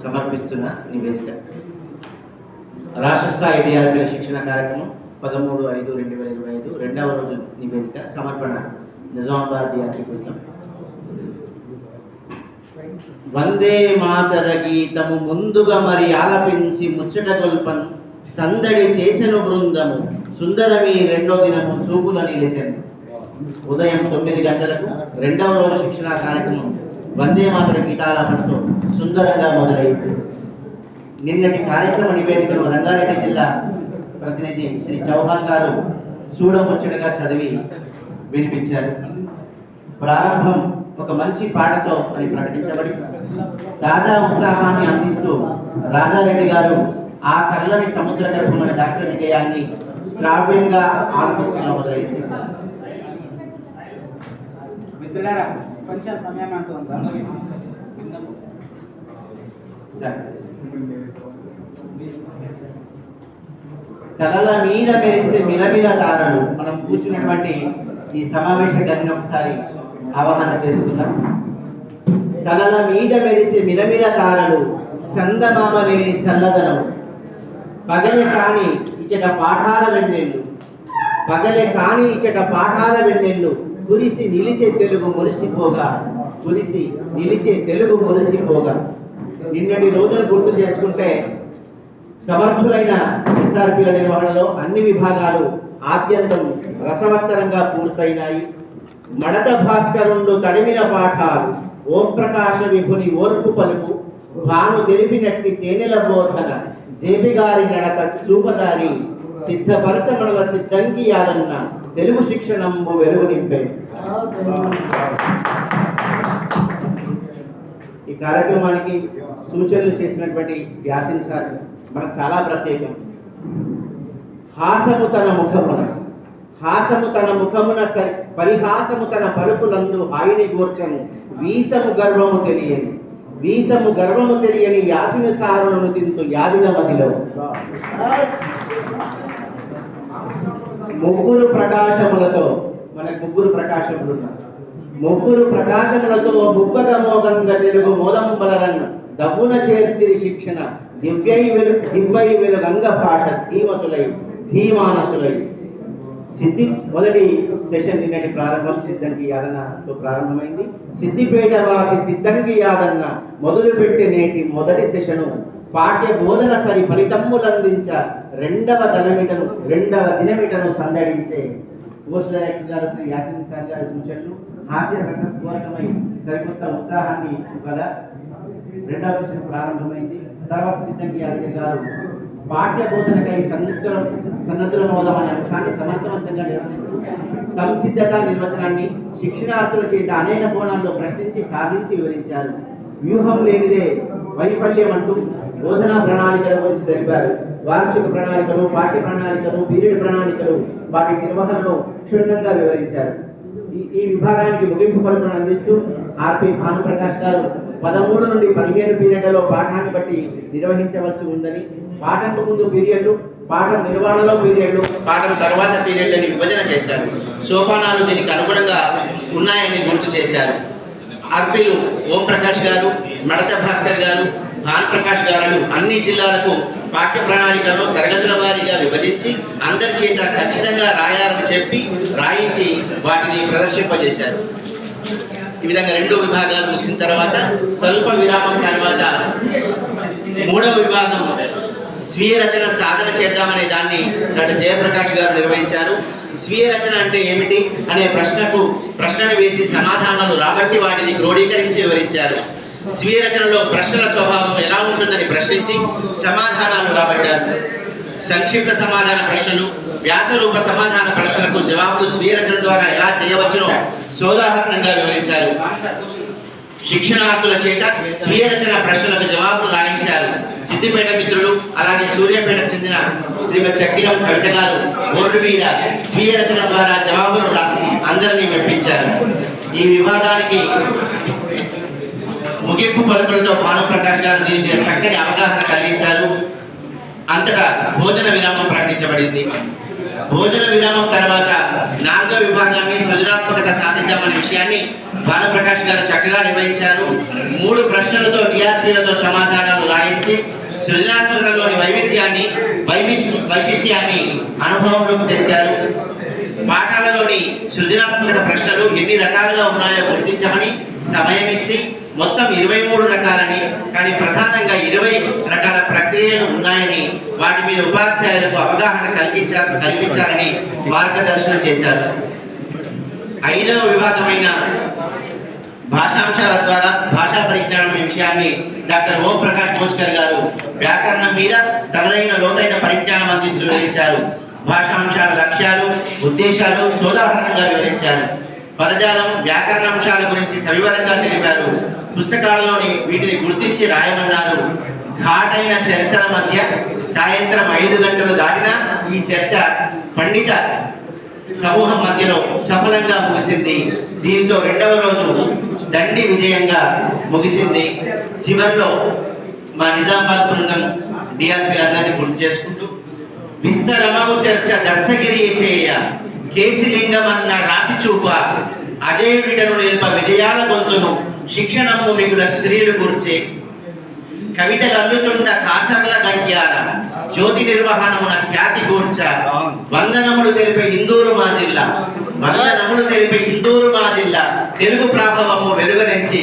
సమర్పిస్తున్న నివేదిక. రాష్ట్ర స్థాయి డిఆర్పీల శిక్షణ కార్యక్రమం 13/5/2025 రెండవ రోజు నివేదిక సమర్పణ. నిజామాబాద్ డిఆర్పీ బృందం. వందే మాతర గీతము ముందుగా మరి ఆలపించి ముచ్చట గొల్పన్ సందడి చేసెను బృందము సుందరమి రెండో దినము చూపుల నిలిచెను. ఉదయం 9 గంటలకు రెండవ రోజు శిక్షణ కార్యక్రమం వందే మాతర గీతాలాపనతో సుందరంగా మొదలైంది. నిన్నటి కార్యక్రమ నివేదికను రంగారెడ్డి జిల్లా ప్రతినిధి శ్రీ చౌహాన్ గారు చూడముచ్చటగా చదివి వినిపించారు. ప్రారంభం ఒక మంచి పాటతో అని ప్రకటించబడి తాజా ఉత్సాహాన్ని అందిస్తూ రాజారెడ్డి గారు ఆ చల్లని సముద్ర గర్భమైన దాశరథ గేయాన్ని శ్రావ్యంగా ఆలపించడం మొదలైంది. మిత్రులారా, కొంచెం సమయం అంటుందా? తలల మీద మెరిసే మిలమిల తారలు. మనం కూర్చున్నటువంటి ఈ సమావేశ గదిని ఒకసారి అవగాహన చేసుకుందాం. తలల మీద మెరిసే మిలమిల తారలు చందమామ లేని చల్లదనం పగలే కాని ఇచ్చట పాఠాల వెన్నెళ్ళు పగలే కాని ఇచ్చట పాఠాల వెన్నెళ్ళు కురిసి నిలిచే తెలుగు మురిసిపోగా కురిసి నిలిచే తెలుగు మురిసిపోగా. నిన్నటి రోజును గుర్తు చేసుకుంటే సమర్థులైన ఎస్ఆర్పీల నిర్వహణలో అన్ని విభాగాలు ఆద్యంతం రసవత్తరంగా పూర్తయినాయి. మడత భాస్కరుండు తడిమిన పాఠాలు ఓం ప్రకాశ విభుని ఓర్పు పలుపు భాను తెలిపినట్టి తేనెల బోధన జేబిగారి నడత చూపదారి సిద్ధపరచమడవ సిద్ధంకి యాదన్న తెలుగు శిక్షణంబు వెలుగు నింపే. ఈ కార్యక్రమానికి సూచనలు చేసినటువంటి యాసిన్ సార్ మనకు చాలా ప్రత్యేకం. హాసము తన ముఖమున పరిహాసము తన పలుకులందు హాయిని గూర్చను వీసము గర్వము తెలియని యాసిని సారులను తింటూ యాదిన మదిలో ముగ్గురు ప్రకాశములతో మనకు ముగ్గురు ప్రకాశములు ఉన్నారు. ముగ్గురు ప్రకాశములతో ముప్పగమోగంగా తెలుగు మోదంబలరన్ దవ్వున చేర్చిరి శిక్షణ దివ్వై వెలుగంగ భాష ధీమతులై ధీమానసులై. సిద్ధి మొదటి సెషన్ నిన్నటి ప్రారంభం సిద్ధంకి యాదన్నతో ప్రారంభమైంది. సిద్దిపేట వాసి సిద్ధంకి యాదన్న మొదలుపెట్టి నేటి మొదటి సెషను పాఠ్య బోధన సరి ఫలితమ్ములందించ రెండవ దినమిటను సందడించే. కోర్సు డైరెక్టర్ గారు శ్రీ యాసిన్ సార్ గారి సూచనలు హాస్య రసస్ఫోరకమై సరికొత్త ఉత్సాహాన్ని ఇవ్వగా రెండవ సెషన్ ప్రారంభమైంది. తర్వాత సిద్ధంకి యాదగిరి గారు పాఠ్య బోధనకై సన్నద్ధులమవుదాం అనే అంశాన్ని సమర్థవంతంగా నిర్వహిస్తూ సంసిద్ధత నిర్వచనాన్ని శిక్షణార్థుల చేత అనేక కోణాల్లో ప్రశ్నించి సాధించి వివరించారు. వ్యూహం లేనిదే వైఫల్యం అంటూ బోధనా ప్రణాళికల గురించి తెలిపారు. వార్షిక ప్రణాళికలు, పాఠ్య ప్రణాళికలు, పీరియడ్ ప్రణాళికలు, వాటి నిర్వహణను క్షుణ్ణంగా వివరించారు. ఈ విభాగానికి ముగింపు పలుకులను అందిస్తూ ఆర్పి భానుప్రకాష్ గారు 13 నుండి 15 పీరియడ్లలో పాఠాన్ని బట్టి నిర్వహించవలసి ఉందని, పాఠంకు ముందు పీరియడ్లు, పాఠం నిర్వహణలో పీరియడ్లు, పాఠం తర్వాత పీరియడ్లని విభజన చేశారు. సోపానాలు దీనికి అనుగుణంగా ఉన్నాయని గుర్తు చేశారు. ఆర్పీలు ఓం ప్రకాష్ గారు, మడత భాస్కర్ గారు, భానుప్రకాష్ గారు అన్ని జిల్లాలకు పాఠ్య ప్రణాళికలను తరగతుల వారీగా విభజించి అందరి చేత ఖచ్చితంగా రాయాలని చెప్పి రాయించి వాటిని ప్రదర్శింపజేశారు. ఈ విధంగా 2 విభాగాలు ముగిసిన తర్వాత స్వల్ప విరామం తర్వాత 3వ విభాగం స్వీయ రచన సాధన చేద్దామనే దాన్ని డాక్టర్ జయప్రకాష్ గారు నిర్వహించారు. స్వీయ రచన అంటే ఏమిటి అనే ప్రశ్నను వేసి సమాధానాలు రాబట్టి వాటిని క్రోడీకరించి వివరించారు. స్వీయ రచనలో ప్రశ్నల స్వభావం ఎలా ఉంటుందని ప్రశ్నించి సమాధానాలు రాబట్టారు. సంక్షిప్త సమాధాన ప్రశ్నలు, వ్యాసరూప సమాధాన ప్రశ్నలకు జవాబులు స్వీయ రచన ద్వారా ఎలా చేయవచ్చునో సోదాహరణంగా వివరించారు. శిక్షణార్థుల చేత స్వీయ రచన ప్రశ్నలకు జవాబులు రాయించారు. సిద్దిపేట మిత్రులు, అలాగే సూర్యాపేటకు చెందిన శ్రీమతి చక్కిలం కవిత గారు బోర్డు మీద స్వీయ రచన ద్వారా జవాబులను రాసి అందరినీ మెప్పించారు. ఈ విభాగానికి ముగింపు పలుకులతో భానుప్రకాష్ గారు దీని మీద చక్కని అవగాహన కలిగించారు. అంతటా భోజన విరామం ప్రకటించబడింది. భోజన విరామం తర్వాత 4వ విభాగాన్ని సృజనాత్మకత సాధిద్దామనే విషయాన్ని భానుప్రకాష్ గారు చక్కగా నిర్వహించారు. 3 ప్రశ్నలతో డిఆర్పీలతో సమాధానాలు సమయమిచ్చి సృజనాత్మకతలోని వైవిధ్యాన్ని వైశిష్ట్యాన్ని అనుభవంలోకి తెచ్చారు. పాఠాలలోని సృజనాత్మకత ప్రశ్నలు ఎన్ని రకాలుగా ఉన్నాయో గుర్తించమని సమయమిచ్చి మొత్తం 23 రకాలని, కానీ ప్రధానంగా 20 రకాల ప్రక్రియలు ఉన్నాయని, వాటి మీద ఉపాధ్యాయులకు అవగాహన కల్పించాలని మార్గదర్శనం చేశారు. 5వ విభాగమైన భాషాంశాల ద్వారా భాషా పరిజ్ఞానం అనే విషయాన్ని డాక్టర్ ఓం ప్రకాష్ మోస్కర్ గారు వ్యాకరణం మీద తనదైన లోతైన పరిజ్ఞానం అందిస్తూ వివరించారు. భాషాంశాల లక్ష్యాలు, ఉద్దేశాలు సోదాహరణంగా వివరించారు. పదజాలం, వ్యాకరణాంశాల గురించి సవివరంగా తెలిపారు. పుస్తకాలలోని వీటిని గుర్తించి రాయమన్నారు. ఘాటైన చర్చల మధ్య సాయంత్రం 5 గంటలు దాటినా ఈ చర్చ పండిత సమూహం మధ్యలో సఫలంగా ముగిసింది. దీంతో 2వ రోజు దండి విజయంగా ముగిసింది. చివరిలో మా నిజామాబాద్ బృందం డిఆర్పీ అందరినీ గుర్తు చేసుకుంటూ, విస్తరమవు చర్చ దస్తగిరి చేయ కేశిలింగమన్న రాసి చూప అజయుడిటను నిల్ప విజయాల గొంతును శిక్షణము మిగుల శ్రీలు కూర్చే కవితలు అల్లుచుండ కాసర్ల గంట్యాల జ్యోతి నిర్వహణమున ఖ్యాతి కూర్చ వందనములు తెలిపే ఇందూరు మా జిల్లా తెలుగు ప్రాభవము వెలుగనెంచి